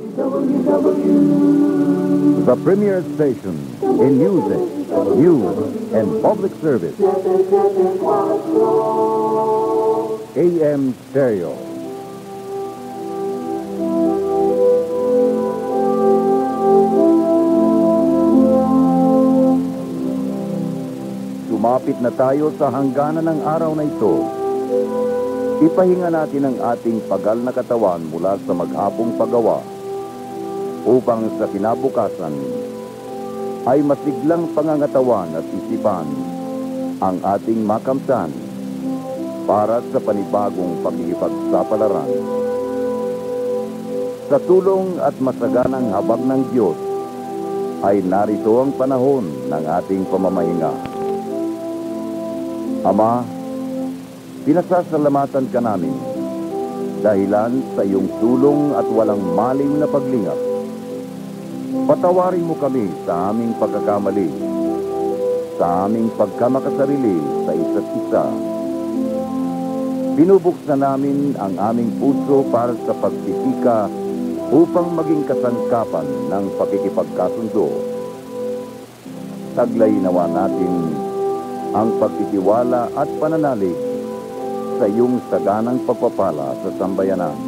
The premier station in music, news, and public service. AM Stereo. Sumapit na tayo sa hangganan ng araw na ito. Ipahinga natin ang ating pagal na katawan mula sa maghapong paggawa upang sa kinabukasan ay masiglang pangangatawan at isipan ang ating makamtan para sa panibagong pakikipagsapalaran. Sa tulong at masaganang habag ng Diyos ay narito ang panahon ng ating pamamahinga. Ama, pinasasalamatan ka namin dahilan sa iyong tulong at walang maliw na paglingap. Patawarin mo kami sa aming pagkakamali, sa aming pagkamakasarili sa isa't isa. Binubuksan namin ang aming puso para sa pagpipika upang maging kasangkapan ng pakikipagkasundo. Taglay nawa natin ang pagtitiwala at pananalig sa iyong saganang pagpapala sa sambayanan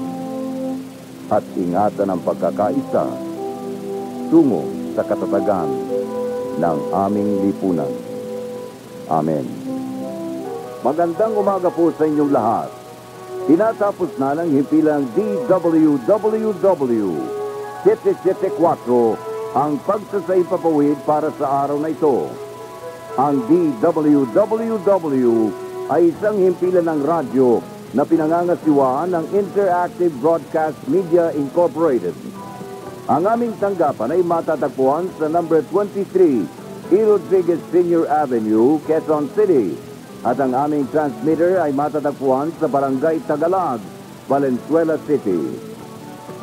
at ingatan ang pagkakaisa tungo sa katatagan ng aming lipunan. Amen. Magandang umaga po sa inyong lahat. Tinatapos na ng himpilang DWWW 774 ang pagsasaimpapawid para sa araw na ito. Ang DWWW ay isang himpilan ng radyo na pinangangasiwaan ng Interactive Broadcast Media Incorporated. Ang aming tanggapan ay matatagpuan sa number 23 E. Rodriguez Sr. Avenue, Quezon City. At ang aming transmitter ay matatagpuan sa Barangay Tagalag, Valenzuela City.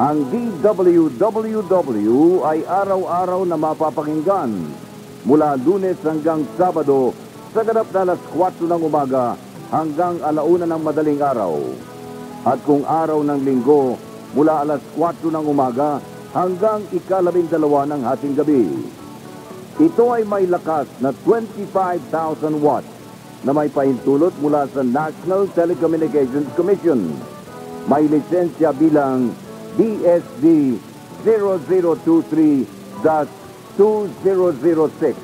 Ang DWWW ay araw-araw na mapapakinggan mula Lunes hanggang Sabado sa ganap na alas 4 ng umaga hanggang 1:00 ng madaling araw. At kung araw ng linggo, mula alas 4 ng umaga hanggang 12:00 ng hating gabi. Ito ay may lakas na 25,000 watts na may pahintulot mula sa National Telecommunications Commission. May lisensya bilang DSD 0023-2006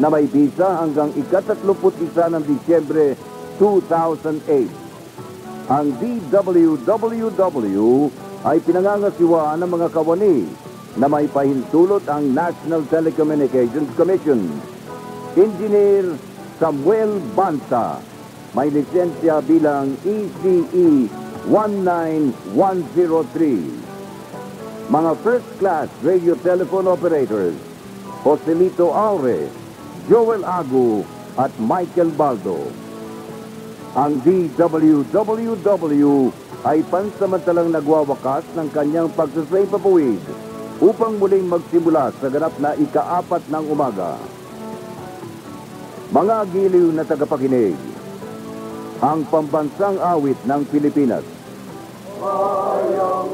na may bisa hanggang ika-31 ng Disyembre 2008. Ang DWWW ay pinangangasiwaan ng mga kawani na may pahintulot ang National Telecommunications Commission. Engineer Samuel Banta, may lisensya bilang ECE 19103. Mga first class radio telephone operators, Joselito Aure, Joel Agu at Michael Baldo. Ang DWWW ay pansamantalang nagwawakas ng kanyang pagsasaimpapawid upang muling magsimula sa ganap na ika-4 ng umaga. Mga giliw na tagapakinig, ang pambansang awit ng Pilipinas. Bayang